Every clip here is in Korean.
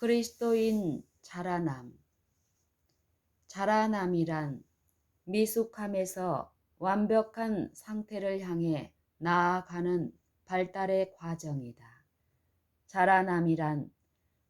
그리스도인 자라남. 자라남이란 미숙함에서 완벽한 상태를 향해 나아가는 발달의 과정이다. 자라남이란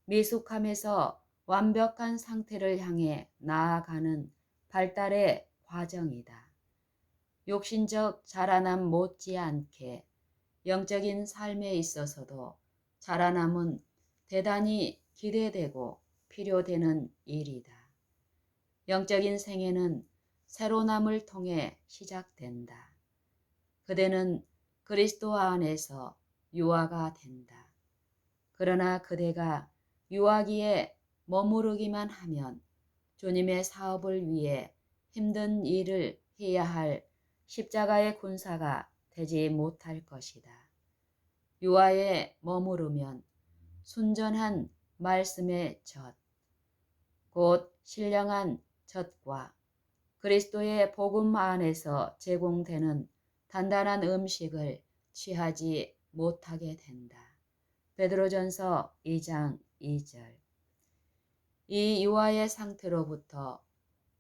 미숙함에서 완벽한 상태를 향해 나아가는 발달의 과정이다. 육신적 자라남 못지않게 영적인 삶에 있어서도 자라남은 대단히 기대되고 필요되는 일이다. 영적인 생애는 새로남을 통해 시작된다. 그대는 그리스도 안에서 유아가 된다. 그러나 그대가 유아기에 머무르기만 하면 주님의 사업을 위해 힘든 일을 해야 할 십자가의 군사가 되지 못할 것이다. 유아에 머무르면 순전한 말씀의 젖, 곧 신령한 젖과 그리스도의 복음 안에서 제공되는 단단한 음식을 취하지 못하게 된다. 베드로전서 2장 2절. 이 유아의 상태로부터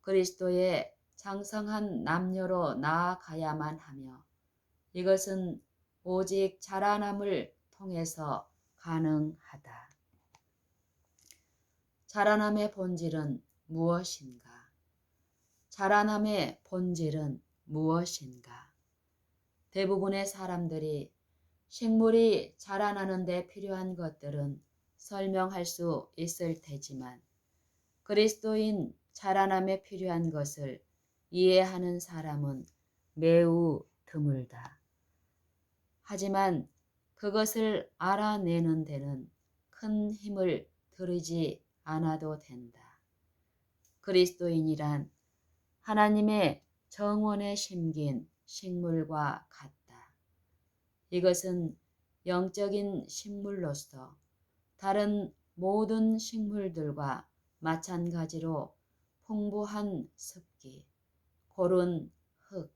그리스도의 장성한 남녀로 나아가야만 하며 이것은 오직 자라남을 통해서 가능하다. 자라남의 본질은 무엇인가? 자라남의 본질은 무엇인가? 대부분의 사람들이 식물이 자라나는 데 필요한 것들은 설명할 수 있을 테지만 그리스도인 자라남에 필요한 것을 이해하는 사람은 매우 드물다. 하지만 그것을 알아내는 데는 큰 힘을 들이지 않아도 된다. 그리스도인이란 하나님의 정원에 심긴 식물과 같다. 이것은 영적인 식물로서 다른 모든 식물들과 마찬가지로 풍부한 습기, 고른 흙,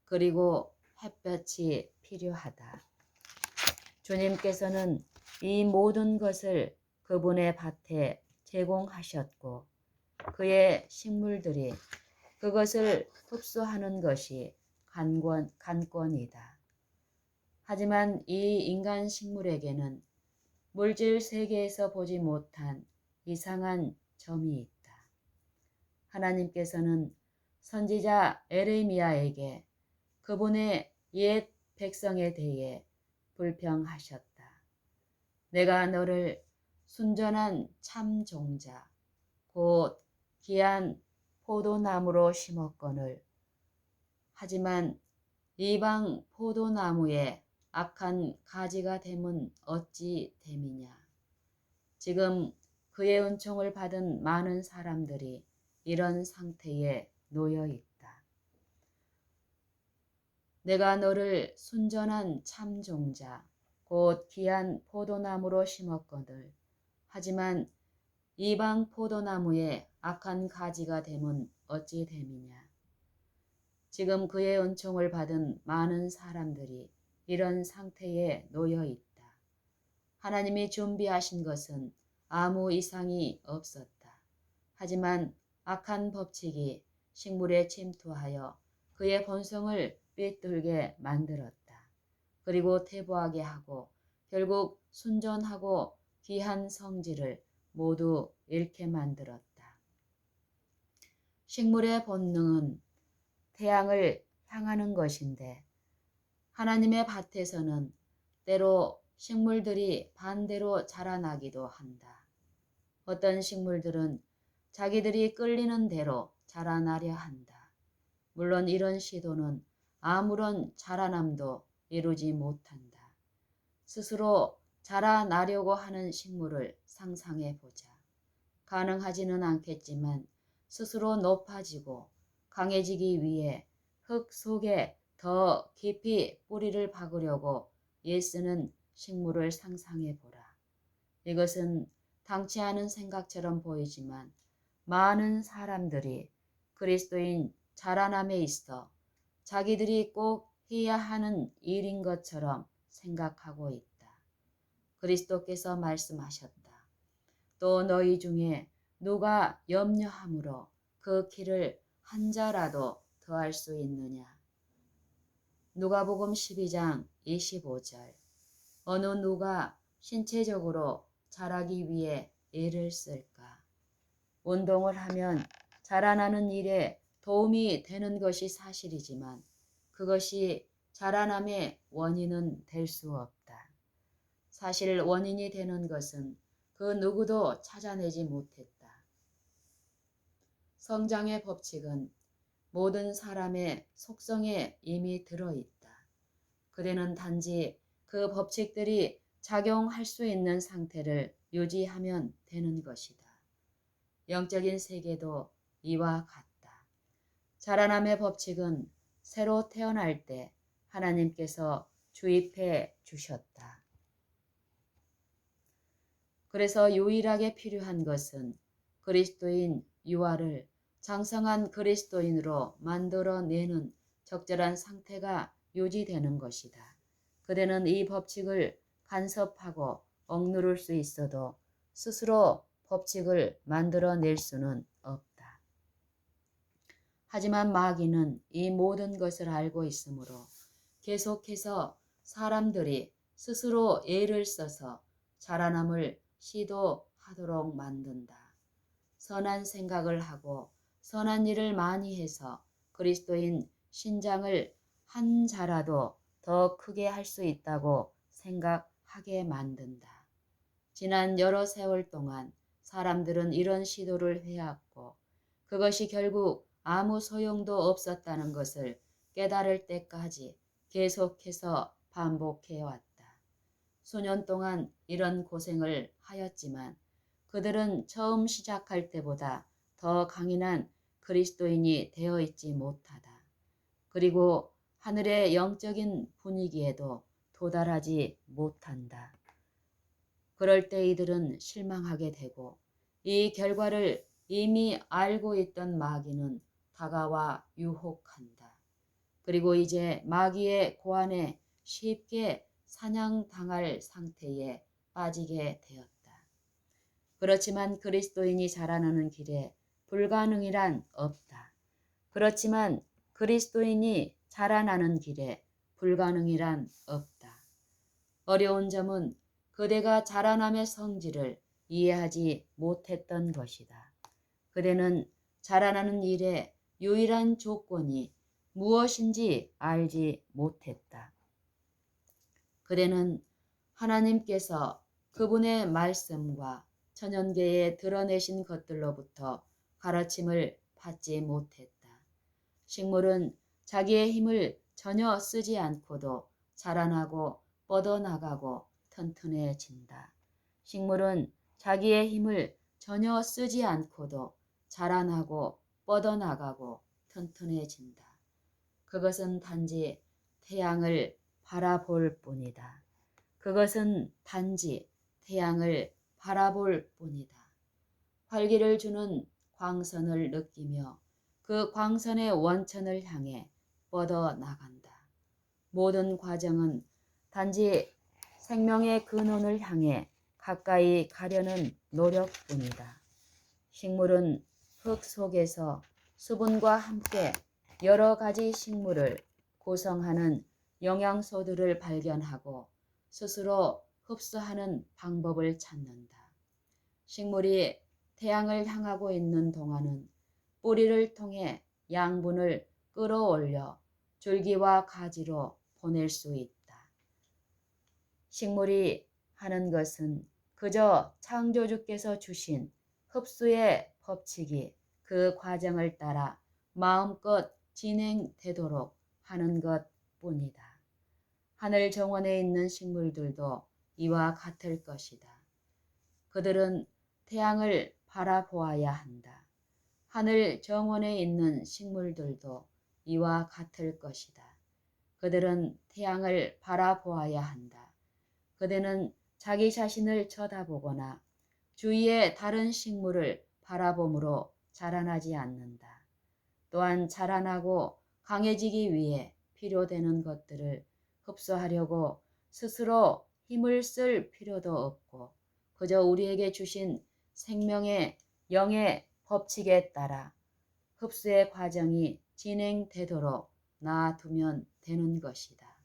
그리고 햇볕이 필요하다. 주님께서는 이 모든 것을 그분의 밭에 제공하셨고 그의 식물들이 그것을 흡수하는 것이 관건이다. 하지만 이 인간 식물에게는 물질 세계에서 보지 못한 이상한 점이 있다. 하나님께서는 선지자 에레미야에게 그분의 옛 백성에 대해 불평하셨다. 내가 너를 순전한 참 종자, 곧 귀한 포도나무로 심었거늘 하지만 이방 포도나무에 악한 가지가 됨은 어찌 됨이냐. 지금 그의 은총을 받은 많은 사람들이 이런 상태에 놓여 있다. 내가 너를 순전한 참 종자, 곧 귀한 포도나무로 심었거늘 하지만 이방 포도나무에 악한 가지가 됨은 어찌 됨이냐. 지금 그의 은총을 받은 많은 사람들이 이런 상태에 놓여 있다. 하나님이 준비하신 것은 아무 이상이 없었다. 하지만 악한 법칙이 식물에 침투하여 그의 본성을 삐뚤게 만들었다. 그리고 퇴보하게 하고 결국 순전하고 귀한 성질을 모두 잃게 만들었다. 식물의 본능은 태양을 향하는 것인데 하나님의 밭에서는 때로 식물들이 반대로 자라나기도 한다. 어떤 식물들은 자기들이 끌리는 대로 자라나려 한다. 물론 이런 시도는 아무런 자라남도 이루지 못한다. 스스로 자라나려고 하는 식물을 상상해 보자. 가능하지는 않겠지만 스스로 높아지고 강해지기 위해 흙 속에 더 깊이 뿌리를 박으려고 애쓰는 식물을 상상해 보라. 이것은 당치 않은 생각처럼 보이지만 많은 사람들이 그리스도인 자라남에 있어 자기들이 꼭 해야 하는 일인 것처럼 생각하고 있다. 그리스도께서 말씀하셨다. 또 너희 중에 누가 염려함으로 그 키를 한 자라도 더할 수 있느냐. 누가복음 12장 25절. 어느 누가 신체적으로 자라기 위해 애를 쓸까? 운동을 하면 자라나는 일에 도움이 되는 것이 사실이지만 그것이 자라남의 원인은 될 수 없다. 사실 원인이 되는 것은 그 누구도 찾아내지 못했다. 성장의 법칙은 모든 사람의 속성에 이미 들어있다. 그대는 단지 그 법칙들이 작용할 수 있는 상태를 유지하면 되는 것이다. 영적인 세계도 이와 같다. 자라남의 법칙은 새로 태어날 때 하나님께서 주입해 주셨다. 그래서 유일하게 필요한 것은 그리스도인 유아를 장성한 그리스도인으로 만들어내는 적절한 상태가 유지되는 것이다. 그대는 이 법칙을 간섭하고 억누를 수 있어도 스스로 법칙을 만들어낼 수는 없다. 하지만 마귀는 이 모든 것을 알고 있으므로 계속해서 사람들이 스스로 애를 써서 자라남을 시도하도록 만든다. 선한 생각을 하고 선한 일을 많이 해서 그리스도인 신장을 한 자라도 더 크게 할 수 있다고 생각하게 만든다. 지난 여러 세월 동안 사람들은 이런 시도를 해왔고 그것이 결국 아무 소용도 없었다는 것을 깨달을 때까지 계속해서 반복해왔다. 수년 동안 이런 고생을 하였지만 그들은 처음 시작할 때보다 더 강인한 그리스도인이 되어 있지 못하다. 그리고 하늘의 영적인 분위기에도 도달하지 못한다. 그럴 때 이들은 실망하게 되고 이 결과를 이미 알고 있던 마귀는 다가와 유혹한다. 그리고 이제 마귀의 고안에 쉽게 사냥당할 상태에 빠지게 되었다. 그렇지만 그리스도인이 자라나는 길에 불가능이란 없다. 그렇지만 그리스도인이 자라나는 길에 불가능이란 없다. 어려운 점은 그대가 자라남의 성질을 이해하지 못했던 것이다. 그대는 자라나는 일의 유일한 조건이 무엇인지 알지 못했다. 그대는 하나님께서 그분의 말씀과 천연계에 드러내신 것들로부터 가르침을 받지 못했다. 식물은 자기의 힘을 전혀 쓰지 않고도 자라나고 뻗어나가고 튼튼해진다. 식물은 자기의 힘을 전혀 쓰지 않고도 자라나고 뻗어나가고 튼튼해진다. 그것은 단지 태양을 바라볼 뿐이다. 그것은 단지 태양을 바라볼 뿐이다. 활기를 주는 광선을 느끼며 그 광선의 원천을 향해 뻗어나간다. 모든 과정은 단지 생명의 근원을 향해 가까이 가려는 노력뿐이다. 식물은 흙 속에서 수분과 함께 여러 가지 식물을 구성하는 영양소들을 발견하고 스스로 흡수하는 방법을 찾는다. 식물이 태양을 향하고 있는 동안은 뿌리를 통해 양분을 끌어올려 줄기와 가지로 보낼 수 있다. 식물이 하는 것은 그저 창조주께서 주신 흡수의 법칙이 그 과정을 따라 마음껏 진행되도록 하는 것뿐이다. 하늘 정원에 있는 식물들도 이와 같을 것이다. 그들은 태양을 바라보아야 한다. 하늘 정원에 있는 식물들도 이와 같을 것이다. 그들은 태양을 바라보아야 한다. 그들은 자기 자신을 쳐다보거나 주위의 다른 식물을 바라봄으로 자라나지 않는다. 또한 자라나고 강해지기 위해 필요되는 것들을 흡수하려고 스스로 힘을 쓸 필요도 없고 그저 우리에게 주신 생명의 영의 법칙에 따라 흡수의 과정이 진행되도록 놔두면 되는 것이다.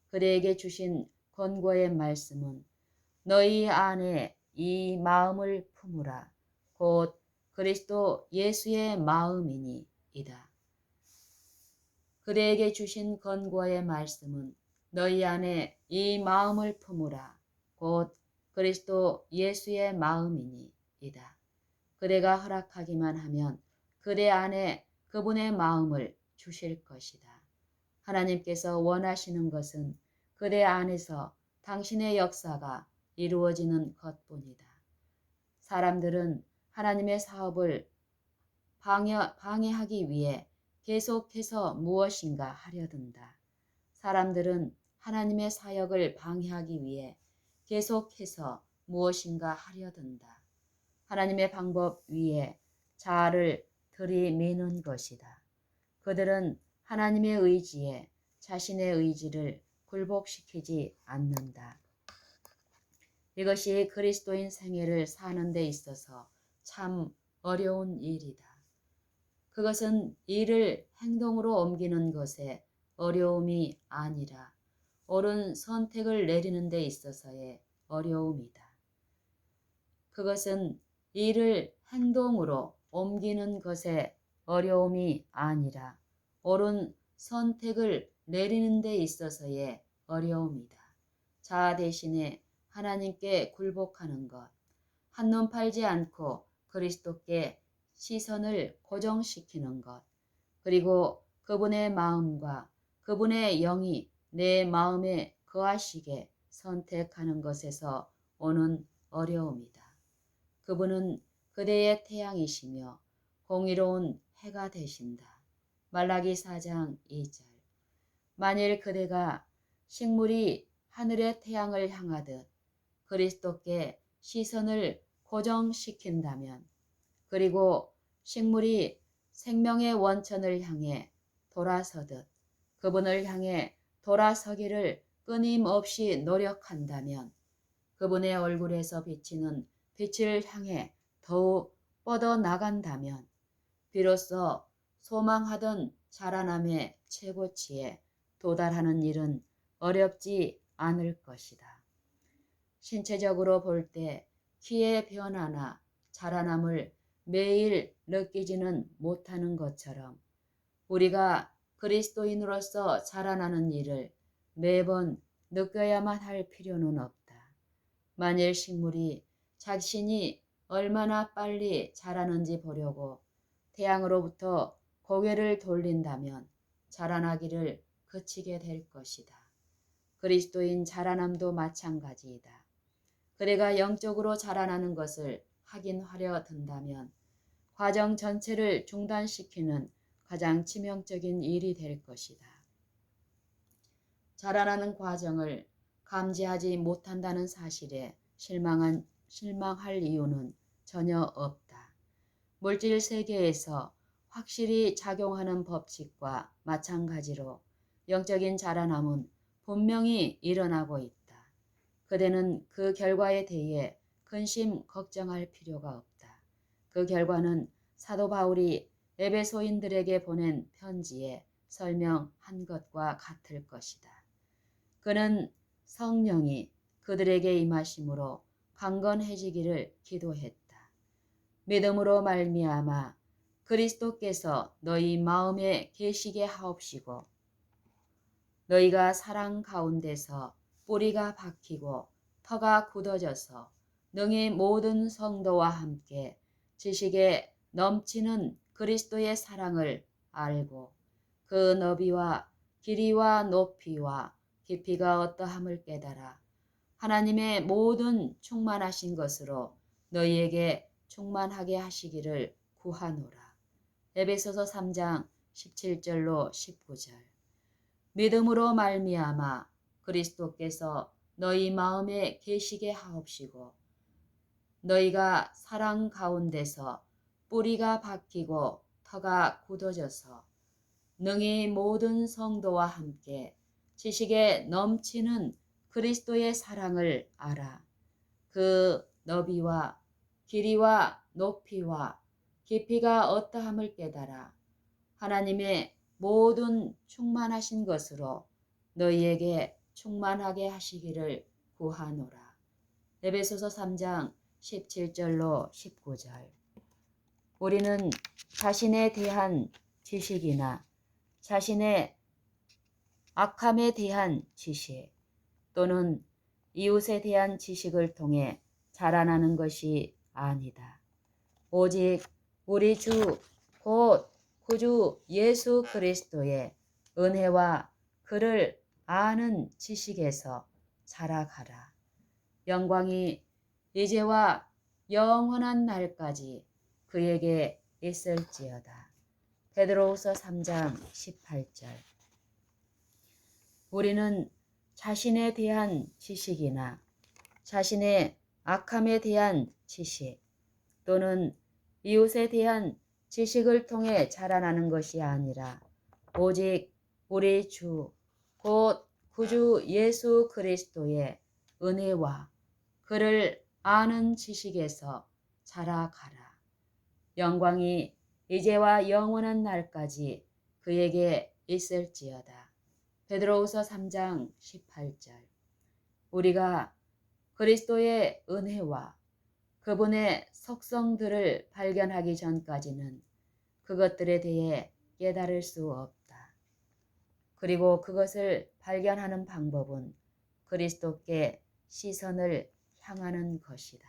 그대에게 주신 권고의 말씀은 너희 안에 이 마음을 품으라. 곧 그리스도 예수의 마음이니 이다. 그대에게 주신 권고의 말씀은 너희 안에 이 마음을 품으라. 곧 그리스도 예수의 마음이니 이다. 그대가 허락하기만 하면 그대 안에 그분의 마음을 주실 것이다. 하나님께서 원하시는 것은 그대 안에서 당신의 역사가 이루어지는 것뿐이다. 사람들은 하나님의 사업을 방해하기 위해 계속해서 무엇인가 하려 든다. 사람들은 하나님의 사역을 방해하기 위해 계속해서 무엇인가 하려 든다. 하나님의 방법 위에 자아를 들이미는 것이다. 그들은 하나님의 의지에 자신의 의지를 굴복시키지 않는다. 이것이 그리스도인 생애를 사는 데 있어서 참 어려운 일이다. 그것은 일을 행동으로 옮기는 것에 어려움이 아니라 옳은 선택을 내리는 데 있어서의 어려움이다. 그것은 일을 행동으로 옮기는 것에 어려움이 아니라 옳은 선택을 내리는 데 있어서의 어려움이다. 자아 대신에 하나님께 굴복하는 것, 한눈 팔지 않고 그리스도께 시선을 고정시키는 것, 그리고 그분의 마음과 그분의 영이 내 마음에 거하시게 선택하는 것에서 오는 어려움이다. 그분은 그대의 태양이시며 공의로운 해가 되신다. 말라기 4장 2절. 만일 그대가 식물이 하늘의 태양을 향하듯 그리스도께 시선을 고정시킨다면, 그리고 식물이 생명의 원천을 향해 돌아서듯 그분을 향해 돌아서기를 끊임없이 노력한다면, 그분의 얼굴에서 비치는 빛을 향해 더욱 뻗어나간다면 비로소 소망하던 자라남의 최고치에 도달하는 일은 어렵지 않을 것이다. 신체적으로 볼 때 키의 변화나 자라남을 매일 느끼지는 못하는 것처럼 우리가 그리스도인으로서 자라나는 일을 매번 느껴야만 할 필요는 없다. 만일 식물이 자신이 얼마나 빨리 자라는지 보려고 태양으로부터 고개를 돌린다면 자라나기를 그치게 될 것이다. 그리스도인 자라남도 마찬가지이다. 그대가 영적으로 자라나는 것을 확인하려 든다면 과정 전체를 중단시키는 가장 치명적인 일이 될 것이다. 자라나는 과정을 감지하지 못한다는 사실에 실망할 이유는 전혀 없다. 물질 세계에서 확실히 작용하는 법칙과 마찬가지로 영적인 자라남은 분명히 일어나고 있다. 그대는 그 결과에 대해 근심 걱정할 필요가 없다. 그 결과는 사도 바울이 에베소인들에게 보낸 편지에 설명한 것과 같을 것이다. 그는 성령이 그들에게 임하심으로 강건해지기를 기도했다. 믿음으로 말미암아 그리스도께서 너희 마음에 계시게 하옵시고 너희가 사랑 가운데서 뿌리가 박히고 터가 굳어져서 능히 모든 성도와 함께 지식에 넘치는 그리스도의 사랑을 알고 그 너비와 길이와 높이와 깊이가 어떠함을 깨달아 하나님의 모든 충만하신 것으로 너희에게 충만하게 하시기를 구하노라. 에베소서 3장 17절로 19절. 믿음으로 말미암아 그리스도께서 너희 마음에 계시게 하옵시고 너희가 사랑 가운데서 뿌리가 박히고 터가 굳어져서 능히 모든 성도와 함께 지식에 넘치는 그리스도의 사랑을 알아. 그 너비와 길이와 높이와 깊이가 어떠함을 깨달아 하나님의 모든 충만하신 것으로 너희에게 충만하게 하시기를 구하노라. 에베소서 3장 17절로 19절. 우리는 자신에 대한 지식이나 자신의 악함에 대한 지식 또는 이웃에 대한 지식을 통해 자라나는 것이 아니다. 오직 우리 주 곧 구주 예수 그리스도의 은혜와 그를 아는 지식에서 자라가라. 영광이 이제와 영원한 날까지 그에게 있을지어다. 베드로후서 3장 18절. 우리는 자신에 대한 지식이나 자신의 악함에 대한 지식 또는 이웃에 대한 지식을 통해 자라나는 것이 아니라 오직 우리 주 곧 구주 예수 그리스도의 은혜와 그를 아는 지식에서 자라가라. 영광이 이제와 영원한 날까지 그에게 있을지어다. 베드로후서 3장 18절. 우리가 그리스도의 은혜와 그분의 속성들을 발견하기 전까지는 그것들에 대해 깨달을 수 없다. 그리고 그것을 발견하는 방법은 그리스도께 시선을 향하는 것이다.